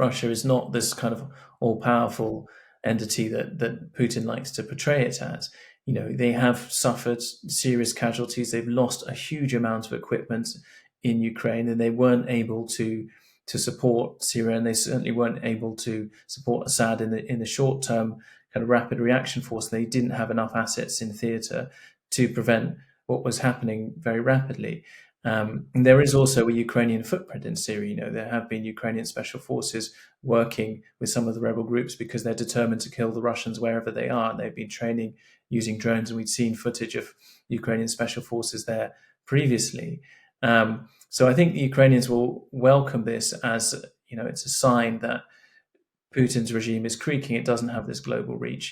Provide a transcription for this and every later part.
Russia is not this kind of all-powerful entity that Putin likes to portray it as. They have suffered serious casualties. They've lost a huge amount of equipment in Ukraine, and they weren't able to support Syria, and they certainly weren't able to support Assad in the short term kind of rapid reaction force. They didn't have enough assets in theatre to prevent what was happening very rapidly. And there is also a Ukrainian footprint in Syria. There have been Ukrainian special forces working with some of the rebel groups because they're determined to kill the Russians wherever they are. And they've been training using drones, and we'd seen footage of Ukrainian special forces there previously. So I think the Ukrainians will welcome this as, it's a sign that Putin's regime is creaking. It doesn't have this global reach.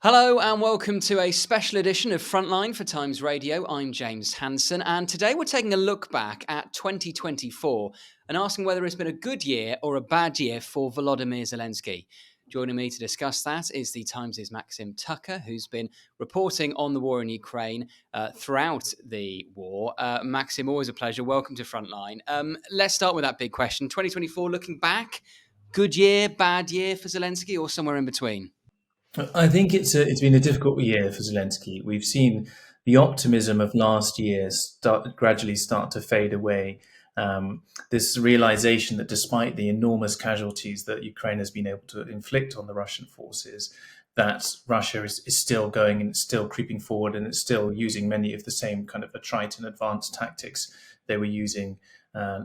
Hello and welcome to a special edition of Frontline for Times Radio. I'm James Hansen, and today we're taking a look back at 2024 and asking whether it's been a good year or a bad year for Volodymyr Zelensky. Joining me to discuss that is the Times' Maxim Tucker, who's been reporting on the war in Ukraine throughout the war. Maxim, always a pleasure. Welcome to Frontline. Let's start with that big question. 2024, looking back, good year, bad year for Zelensky, or somewhere in between? I think it's been a difficult year for Zelensky. We've seen the optimism of last year gradually start to fade away. This realization that despite the enormous casualties that Ukraine has been able to inflict on the Russian forces, that Russia is still going and it's still creeping forward, and it's still using many of the same kind of attrite and advanced tactics they were using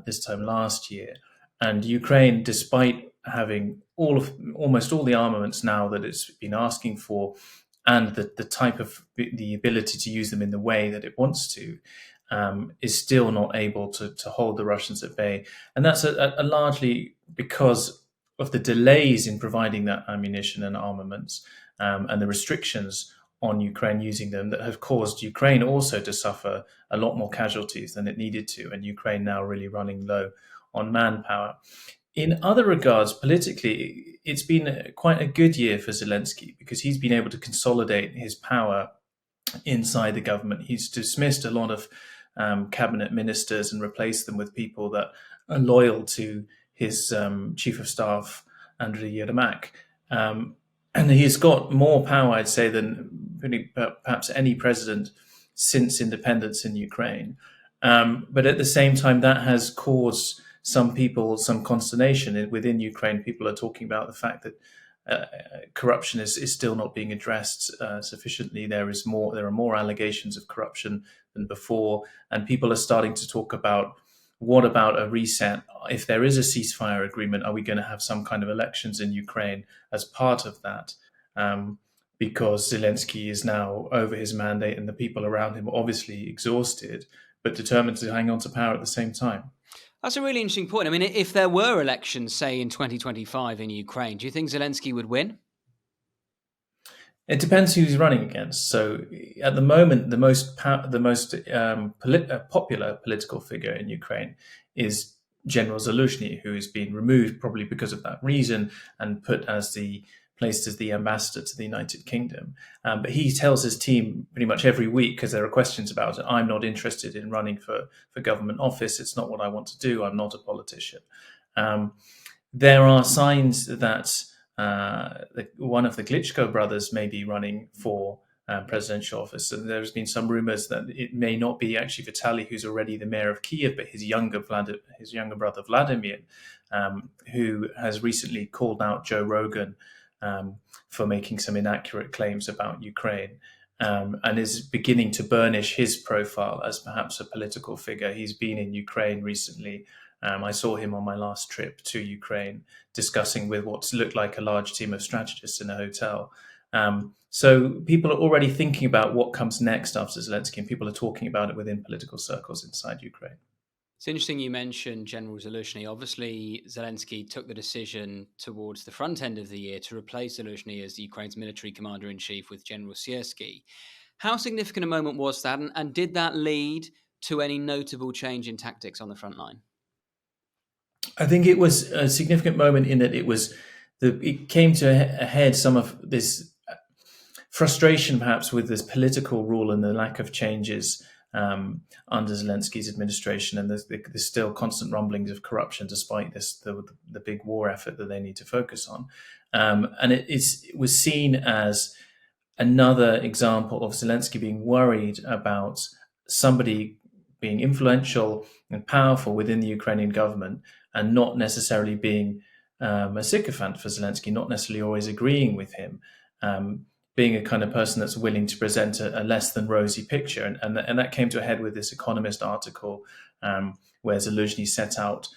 this time last year. And Ukraine, despite having almost all the armaments now that it's been asking for, and the type of the ability to use them in the way that it wants to, is still not able to hold the Russians at bay. And that's a largely because of the delays in providing that ammunition and armaments, and the restrictions on Ukraine using them that have caused Ukraine also to suffer a lot more casualties than it needed to, and Ukraine now really running low on manpower. In other regards, politically, it's been quite a good year for Zelensky because he's been able to consolidate his power inside the government. He's dismissed a lot of cabinet ministers and replaced them with people that are loyal to his chief of staff, Andriy Yermak. And he's got more power, I'd say, than perhaps any president since independence in Ukraine. But at the same time, that has caused some people some consternation within Ukraine. People are talking about the fact that corruption is still not being addressed sufficiently. There are more allegations of corruption than before, and people are starting to talk about, what about a reset? If there is a ceasefire agreement, are we going to have some kind of elections in Ukraine as part of that? Because Zelensky is now over his mandate, and the people around him are obviously exhausted, but determined to hang on to power at the same time. That's a really interesting point. I mean, if there were elections, say, in 2025 in Ukraine, do you think Zelensky would win? It depends who he's running against. So at the moment, the most popular political figure in Ukraine is General Zelensky, who has been removed probably because of that reason and placed as the ambassador to the United Kingdom. But he tells his team pretty much every week, because there are questions about it, I'm not interested in running for government office. It's not what I want to do. I'm not a politician. There are signs that one of the Klitschko brothers may be running for presidential office. And there's been some rumors that it may not be actually Vitaly, who's already the mayor of Kiev, but his younger brother Vladimir, who has recently called out Joe Rogan for making some inaccurate claims about Ukraine, and is beginning to burnish his profile as perhaps a political figure. He's been in Ukraine recently. I saw him on my last trip to Ukraine discussing with what looked like a large team of strategists in a hotel. So people are already thinking about what comes next after Zelensky, and people are talking about it within political circles inside Ukraine. It's interesting you mentioned General Zelensky. Obviously, Zelensky took the decision towards the front end of the year to replace Zelensky as Ukraine's military commander-in-chief with General Siersky. How significant a moment was that, and did that lead to any notable change in tactics on the front line? I think it was a significant moment in that it came to a head some of this frustration, perhaps, with this political rule and the lack of changes under Zelensky's administration, and there's still constant rumblings of corruption despite the big war effort that they need to focus on. And it was seen as another example of Zelensky being worried about somebody being influential and powerful within the Ukrainian government and not necessarily being a sycophant for Zelensky, not necessarily always agreeing with him, being a kind of person that's willing to present a less than rosy picture. And that came to a head with this Economist article where Zelensky set out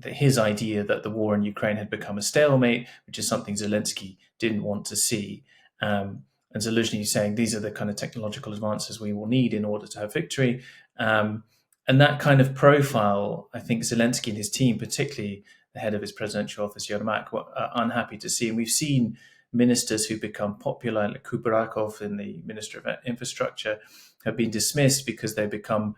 his idea that the war in Ukraine had become a stalemate, which is something Zelensky didn't want to see. And Zelensky saying these are the kind of technological advances we will need in order to have victory. And that kind of profile, I think Zelensky and his team, particularly the head of his presidential office, Yermak, were unhappy to see. And we've seen ministers who become popular, like Kubarakov in the Minister of Infrastructure, have been dismissed because they become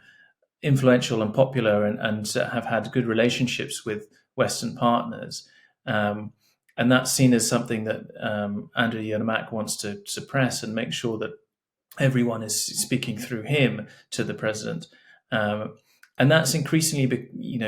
influential and popular and have had good relationships with Western partners. And that's seen as something that Andrew Yermak wants to suppress and make sure that everyone is speaking through him to the president. And that's increasingly,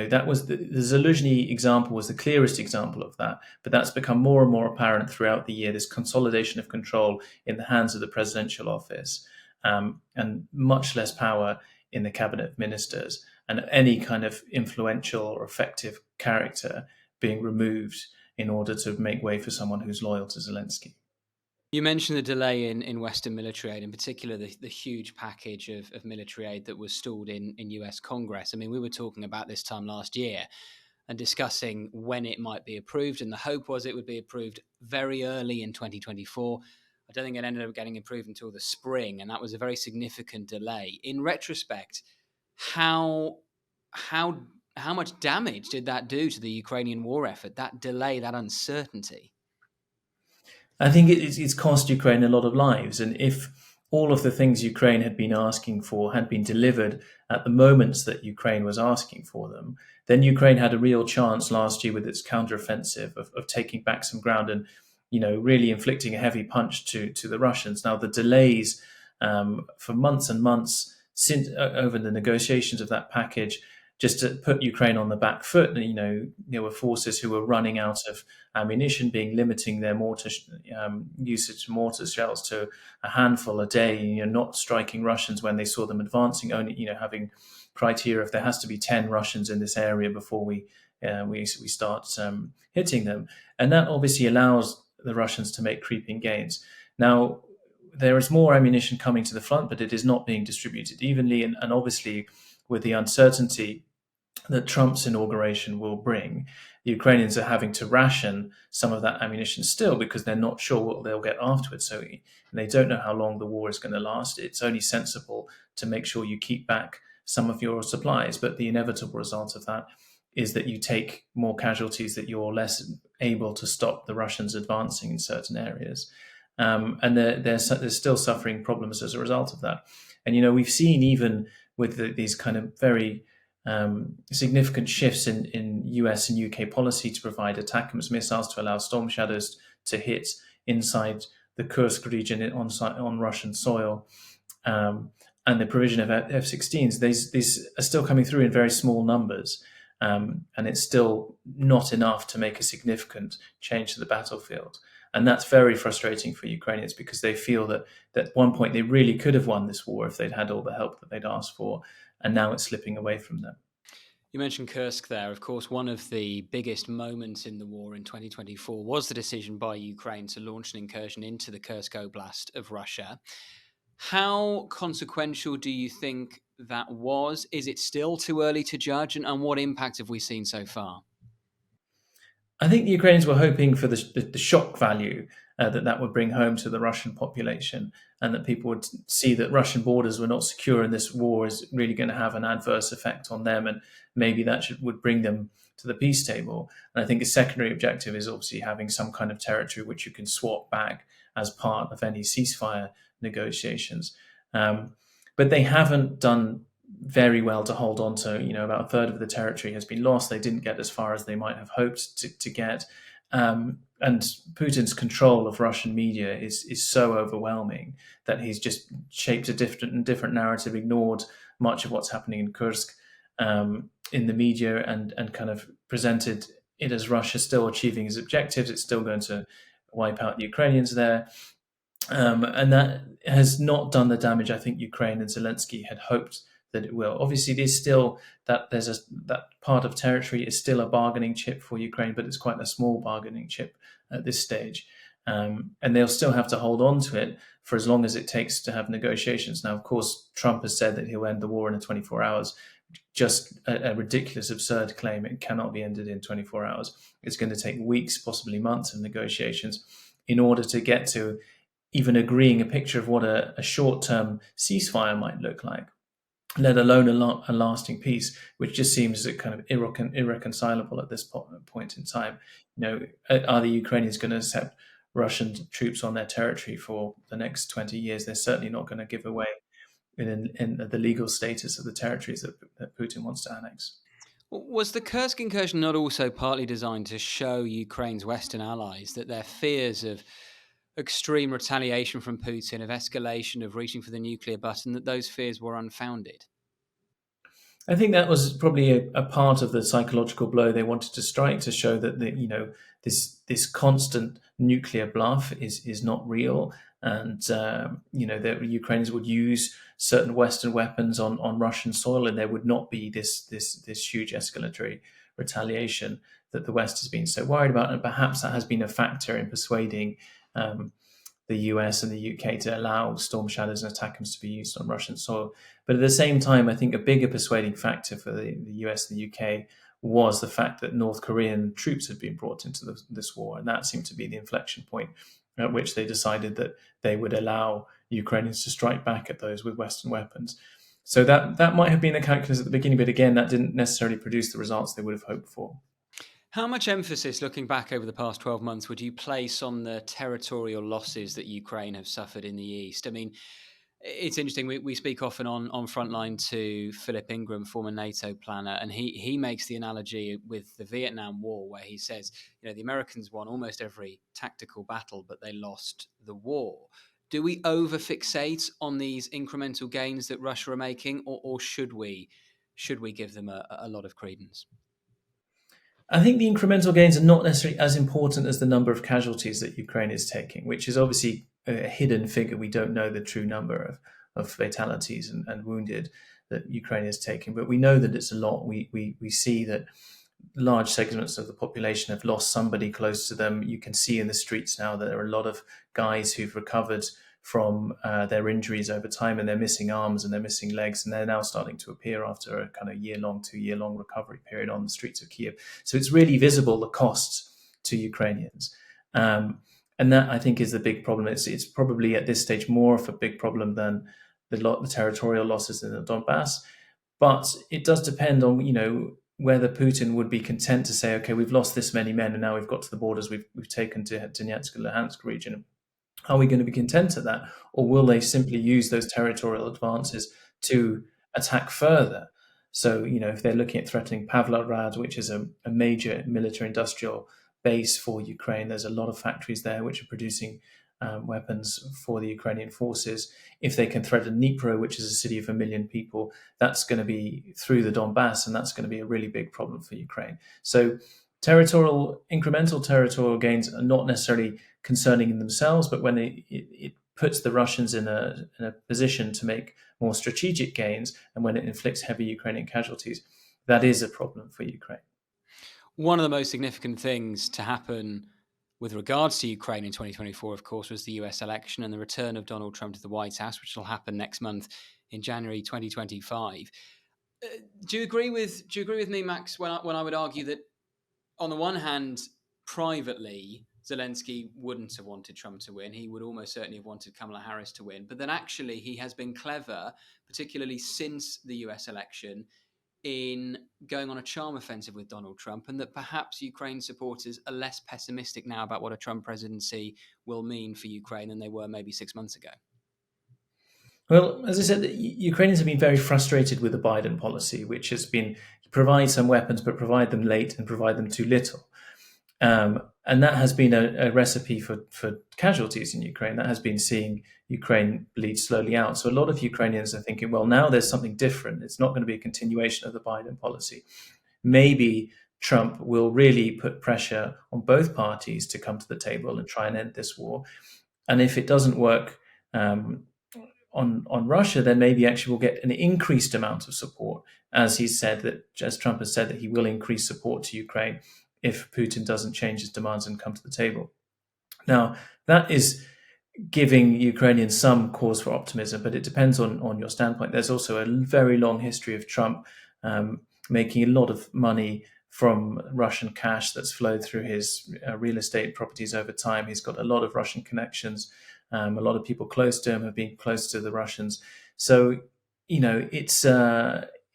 that was the Zelensky example was the clearest example of that. But that's become more and more apparent throughout the year, this consolidation of control in the hands of the presidential office, and much less power in the cabinet of ministers, and any kind of influential or effective character being removed in order to make way for someone who's loyal to Zelensky. You mentioned the delay in Western military aid, in particular the huge package of military aid that was stalled in US Congress. I mean, we were talking about this time last year and discussing when it might be approved, and the hope was it would be approved very early in 2024. I don't think it ended up getting approved until the spring, and that was a very significant delay. In retrospect, how much damage did that do to the Ukrainian war effort, that delay, that uncertainty? I think it's cost Ukraine a lot of lives. And if all of the things Ukraine had been asking for had been delivered at the moments that Ukraine was asking for them, then Ukraine had a real chance last year with its counteroffensive of taking back some ground and, really inflicting a heavy punch to the Russians. Now, the delays for months and months since over the negotiations of that package, just to put Ukraine on the back foot. There were forces who were running out of ammunition, limiting their mortar usage of mortar shells to a handful a day. Not striking Russians when they saw them advancing. Only having criteria if there has to be 10 Russians in this area before we start hitting them, and that obviously allows the Russians to make creeping gains. Now, there is more ammunition coming to the front, but it is not being distributed evenly, and obviously with the uncertainty that Trump's inauguration will bring, the Ukrainians are having to ration some of that ammunition still because they're not sure what they'll get afterwards. So they don't know how long the war is going to last. It's only sensible to make sure you keep back some of your supplies. But the inevitable result of that is that you take more casualties, that you're less able to stop the Russians advancing in certain areas. And they're still suffering problems as a result of that. And, we've seen even with these kind of very significant shifts in US and UK policy to provide ATACMS missiles to allow Storm Shadows to hit inside the Kursk region on Russian soil, and the provision of F-16s. These are still coming through in very small numbers, and it's still not enough to make a significant change to the battlefield. And that's very frustrating for Ukrainians because they feel that at one point they really could have won this war if they'd had all the help that they'd asked for, and now it's slipping away from them. You mentioned Kursk there. Of course, one of the biggest moments in the war in 2024 was the decision by Ukraine to launch an incursion into the Kursk Oblast of Russia. How consequential do you think that was? Is it still too early to judge? And what impact have we seen so far? I think the Ukrainians were hoping for the shock value that would bring home to the Russian population, and that people would see that Russian borders were not secure and this war is really going to have an adverse effect on them, and maybe that would bring them to the peace table. And I think a secondary objective is obviously having some kind of territory which you can swap back as part of any ceasefire negotiations. But they haven't done very well to hold on to. About a third of the territory has been lost. They didn't get as far as they might have hoped to get. And Putin's control of Russian media is so overwhelming that he's just shaped a different narrative, ignored much of what's happening in Kursk in the media and kind of presented it as Russia still achieving its objectives. It's still going to wipe out the Ukrainians there. And that has not done the damage I think Ukraine and Zelensky had hoped that it will. Obviously, there's still that that part of territory is still a bargaining chip for Ukraine, but it's quite a small bargaining chip at this stage. And they'll still have to hold on to it for as long as it takes to have negotiations. Now, of course, Trump has said that he'll end the war in 24 hours. Just a ridiculous, absurd claim. It cannot be ended in 24 hours. It's going to take weeks, possibly months of negotiations in order to get to even agreeing a picture of what a short-term ceasefire might look like, let alone a lasting peace, which just seems kind of irreconcilable at this point in time. Are the Ukrainians going to accept Russian troops on their territory for the next 20 years? They're certainly not going to give away in the legal status of the territories that Putin wants to annex. Was the Kursk incursion not also partly designed to show Ukraine's Western allies that their fears of extreme retaliation from Putin, of escalation, of reaching for the nuclear button, that those fears were unfounded? I think that was probably a part of the psychological blow they wanted to strike, to show that this constant nuclear bluff is not real, and that Ukrainians would use certain Western weapons on Russian soil, and there would not be this huge escalatory retaliation that the West has been so worried about, and perhaps that has been a factor in persuading the US and the UK to allow Storm Shadows and ATACMS to be used on Russian soil. But at the same time, I think a bigger persuading factor for the US and the UK was the fact that North Korean troops had been brought into this war. And that seemed to be the inflection point at which they decided that they would allow Ukrainians to strike back at those with Western weapons. So that might have been a calculus at the beginning, but again, that didn't necessarily produce the results they would have hoped for. How much emphasis, looking back over the past 12 months, would you place on the territorial losses that Ukraine have suffered in the East? I mean, it's interesting. We speak often on Frontline to Philip Ingram, former NATO planner, and he makes the analogy with the Vietnam War, where he says, the Americans won almost every tactical battle, but they lost the war. Do we over-fixate on these incremental gains that Russia are making, or should we give them a lot of credence? I think the incremental gains are not necessarily as important as the number of casualties that Ukraine is taking, which is obviously a hidden figure. We don't know the true number of fatalities and wounded that Ukraine is taking, but we know that it's a lot. We see that large segments of the population have lost somebody close to them. You can see in the streets now that there are a lot of guys who've recovered from their injuries over time, and they're missing arms and they're missing legs, and they're now starting to appear after a kind of 2-year-long recovery period on the streets of Kiev. So it's really visible, the costs to Ukrainians. And that, I think, is the big problem. It's probably at this stage more of a big problem than the territorial losses in the Donbass. But it does depend on, whether Putin would be content to say, okay, we've lost this many men and now we've got to the borders, we've taken to Donetsk and Luhansk region. Are we going to be content at that? Or will they simply use those territorial advances to attack further? So, if they're looking at threatening Pavlograd, which is a major military industrial base for Ukraine, there's a lot of factories there which are producing weapons for the Ukrainian forces. If they can threaten Dnipro, which is a city of 1 million people, that's going to be through the Donbass, and that's going to be a really big problem for Ukraine. So incremental territorial gains are not necessarily concerning in themselves, but when it puts the Russians in a position to make more strategic gains, and when it inflicts heavy Ukrainian casualties, that is a problem for Ukraine. One of the most significant things to happen with regards to Ukraine in 2024, of course, was the US election and the return of Donald Trump to the White House, which will happen next month in January 2025. Do you agree with me, Max, when I would argue that, on the one hand, privately, Zelensky wouldn't have wanted Trump to win. He would almost certainly have wanted Kamala Harris to win. But then actually he has been clever, particularly since the US election, in going on a charm offensive with Donald Trump, and that perhaps Ukraine supporters are less pessimistic now about what a Trump presidency will mean for Ukraine than they were maybe 6 months ago. Well, as I said, Ukrainians have been very frustrated with the Biden policy, which has been provide some weapons, but provide them late and provide them too little. And that has been a recipe for casualties in Ukraine. That has been seeing Ukraine bleed slowly out. So a lot of Ukrainians are thinking, well, now there's something different. It's not going to be a continuation of the Biden policy. Maybe Trump will really put pressure on both parties to come to the table and try and end this war. And if it doesn't work um, on Russia, then maybe actually we'll get an increased amount of support, as Trump has said that he will increase support to Ukraine if Putin doesn't change his demands and come to the table. Now, that is giving Ukrainians some cause for optimism, but it depends on your standpoint. There's also a very long history of Trump making a lot of money from Russian cash that's flowed through his real estate properties over time. He's got a lot of Russian connections. A lot of people close to him have been close to the Russians. So,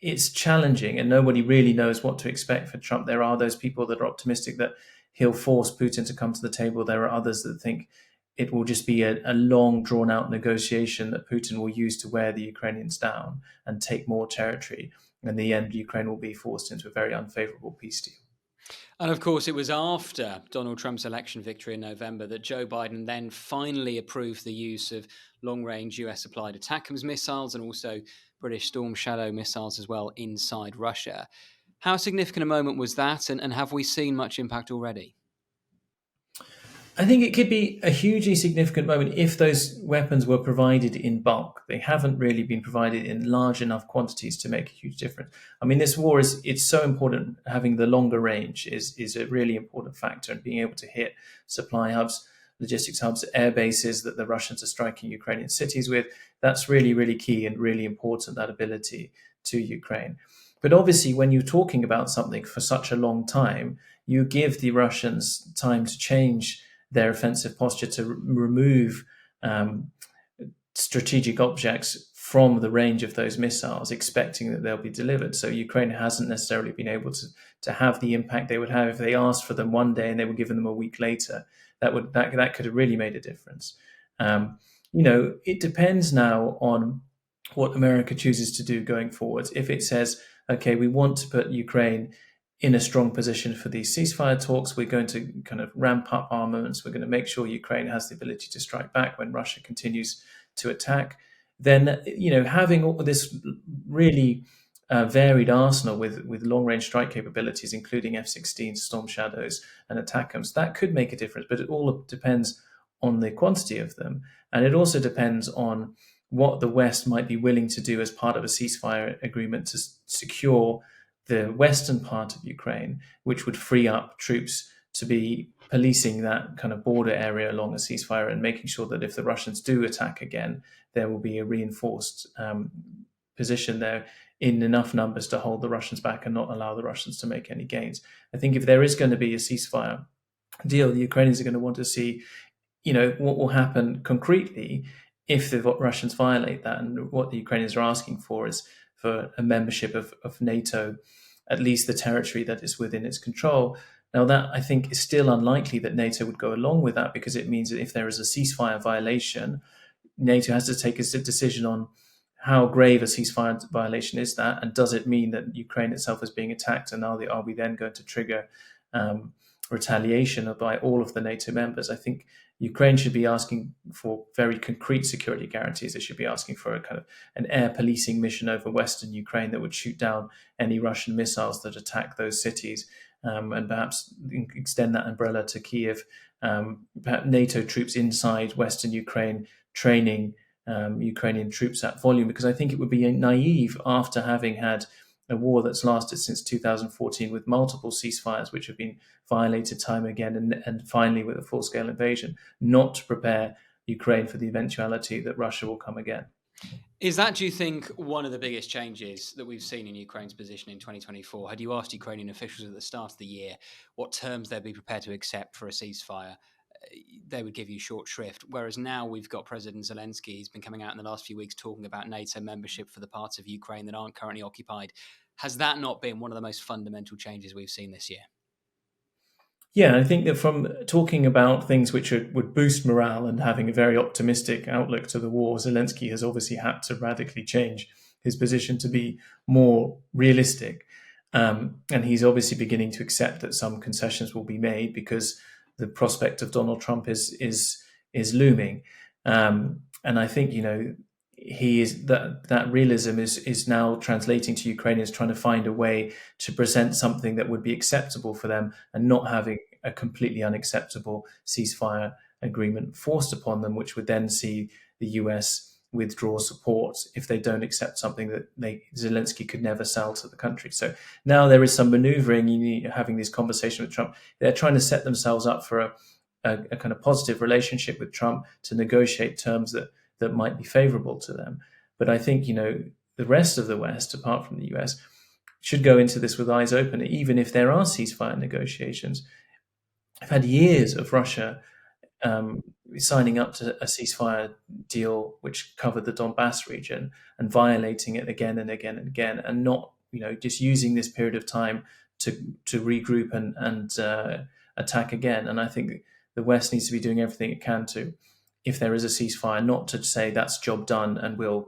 it's challenging, and nobody really knows what to expect for Trump. There are those people that are optimistic that he'll force Putin to come to the table. There are others that think it will just be a long, drawn-out negotiation that Putin will use to wear the Ukrainians down and take more territory. In the end, Ukraine will be forced into a very unfavorable peace deal. And of course, it was after Donald Trump's election victory in November that Joe Biden then finally approved the use of long-range US-supplied ATACMS missiles and also British Storm Shadow missiles as well inside Russia. How significant a moment was that, and have we seen much impact already? I think it could be a hugely significant moment if those weapons were provided in bulk. They haven't really been provided in large enough quantities to make a huge difference. I mean, this war it's so important. Having the longer range is a really important factor, and being able to hit supply hubs, logistics hubs, air bases that the Russians are striking Ukrainian cities with, that's really, really key and really important, that ability to Ukraine. But obviously, when you're talking about something for such a long time, you give the Russians time to change their offensive posture, to remove strategic objects from the range of those missiles, expecting that they'll be delivered. So Ukraine hasn't necessarily been able to have the impact they would have if they asked for them one day and they were given them a week later. That could have really made a difference. It depends now on what America chooses to do going forward. If it says, okay, we want to put Ukraine in a strong position for these ceasefire talks, we're going to kind of ramp up armaments, we're going to make sure Ukraine has the ability to strike back when Russia continues to attack, then having all this really varied arsenal with long-range strike capabilities, including F-16 Storm Shadows and ATACMS, that could make a difference. But it all depends on the quantity of them, and it also depends on what the West might be willing to do as part of a ceasefire agreement to secure the western part of Ukraine, which would free up troops to be policing that kind of border area along a ceasefire and making sure that if the Russians do attack again, there will be a reinforced position there in enough numbers to hold the Russians back and not allow the Russians to make any gains. I think if there is going to be a ceasefire deal, the Ukrainians are going to want to see, what will happen concretely if the Russians violate that. And what the Ukrainians are asking for is for a membership of NATO, at least the territory that is within its control. Now, that I think is still unlikely that NATO would go along with that, because it means that if there is a ceasefire violation, NATO has to take a decision on how grave a ceasefire violation is that, and does it mean that Ukraine itself is being attacked, and are we then going to trigger retaliation by all of the NATO members? I think Ukraine should be asking for very concrete security guarantees. They should be asking for a kind of an air policing mission over Western Ukraine that would shoot down any Russian missiles that attack those cities, and perhaps extend that umbrella to Kiev. Perhaps NATO troops inside Western Ukraine training Ukrainian troops at volume, because I think it would be naive, after having had a war that's lasted since 2014 with multiple ceasefires which have been violated time again, and finally with a full-scale invasion, not to prepare Ukraine for the eventuality that Russia will come again. Is that, do you think, one of the biggest changes that we've seen in Ukraine's position in 2024? Had you asked Ukrainian officials at the start of the year what terms they'd be prepared to accept for a ceasefire, they would give you short shrift. Whereas now we've got President Zelensky. He's been coming out in the last few weeks talking about NATO membership for the parts of Ukraine that aren't currently occupied. Has that not been one of the most fundamental changes we've seen this year? Yeah, I think that from talking about things which would boost morale and having a very optimistic outlook to the war, Zelensky has obviously had to radically change his position to be more realistic. And he's obviously beginning to accept that some concessions will be made because the prospect of Donald Trump is looming. And I think, he is that realism is now translating to Ukrainians trying to find a way to present something that would be acceptable for them, and not having a completely unacceptable ceasefire agreement forced upon them, which would then see the US withdraw support if they don't accept something that Zelensky could never sell to the country. So now there is some maneuvering. Having these conversations with Trump, they're trying to set themselves up for a kind of positive relationship with Trump, to negotiate terms that might be favorable to them. But I think, the rest of the West, apart from the US, should go into this with eyes open, even if there are ceasefire negotiations. I've had years of Russia signing up to a ceasefire deal which covered the Donbass region and violating it again and again and again, and not, just using this period of time to regroup and attack again. And I think the West needs to be doing everything it can to, if there is a ceasefire, not to say that's job done and we'll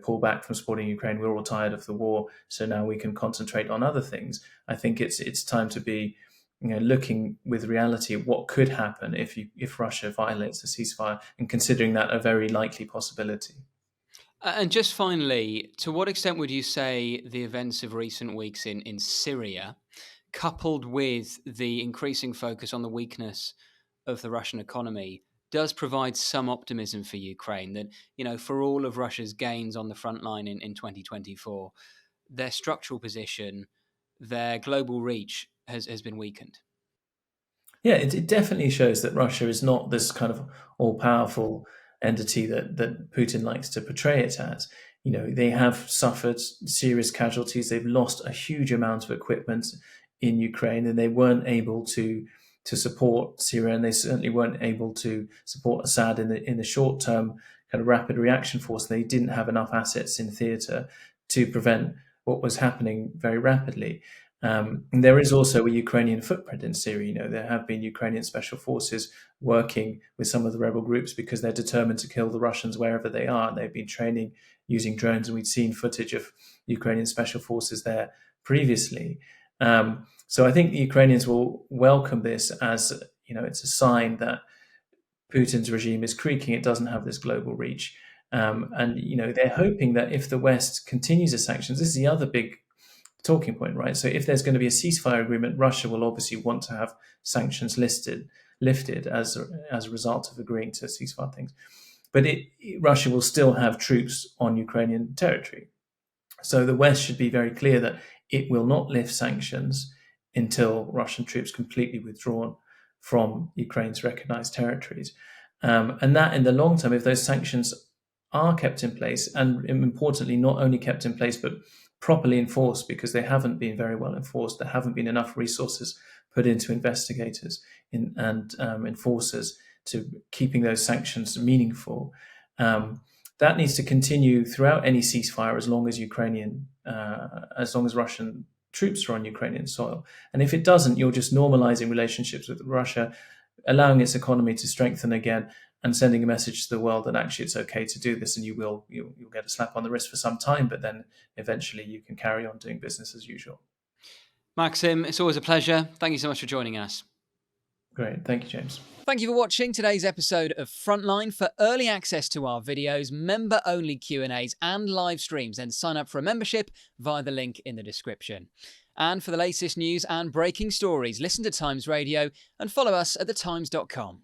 pull back from supporting Ukraine. We're all tired of the war, so now we can concentrate on other things. I think it's time to be looking with reality at what could happen if Russia violates the ceasefire, and considering that a very likely possibility. And just finally, to what extent would you say the events of recent weeks in Syria, coupled with the increasing focus on the weakness of the Russian economy, does provide some optimism for Ukraine, that, for all of Russia's gains on the front line in 2024, their structural position, their global reach has been weakened? Yeah, it definitely shows that Russia is not this kind of all-powerful entity that Putin likes to portray it as. They have suffered serious casualties. They've lost a huge amount of equipment in Ukraine, and they weren't able to support Syria, and they certainly weren't able to support Assad in the short term kind of rapid reaction force. They didn't have enough assets in theatre to prevent what was happening very rapidly. And there is also a Ukrainian footprint in Syria. There have been Ukrainian special forces working with some of the rebel groups because they're determined to kill the Russians wherever they are. And they've been training using drones, and we'd seen footage of Ukrainian special forces there previously. So I think the Ukrainians will welcome this as, it's a sign that Putin's regime is creaking. It doesn't have this global reach. And they're hoping that if the West continues the sanctions, this is the other big talking point, right? So if there's going to be a ceasefire agreement, Russia will obviously want to have sanctions lifted as a result of agreeing to ceasefire things. But Russia will still have troops on Ukrainian territory. So the West should be very clear that it will not lift sanctions until Russian troops completely withdrawn from Ukraine's recognized territories. And that in the long term, if those sanctions are kept in place, and importantly, not only kept in place, but properly enforced, because they haven't been very well enforced. There haven't been enough resources put into investigators and enforcers to keeping those sanctions meaningful. That needs to continue throughout any ceasefire as long as Russian troops are on Ukrainian soil. And if it doesn't, you're just normalizing relationships with Russia, allowing its economy to strengthen again, and sending a message to the world that actually it's okay to do this, and you'll get a slap on the wrist for some time, but then eventually you can carry on doing business as usual. Maxim, it's always a pleasure. Thank you so much for joining us. Great. Thank you, James. Thank you for watching today's episode of Frontline. For early access to our videos, member-only Q&As and live streams, then sign up for a membership via the link in the description. And for the latest news and breaking stories, listen to Times Radio and follow us at thetimes.com.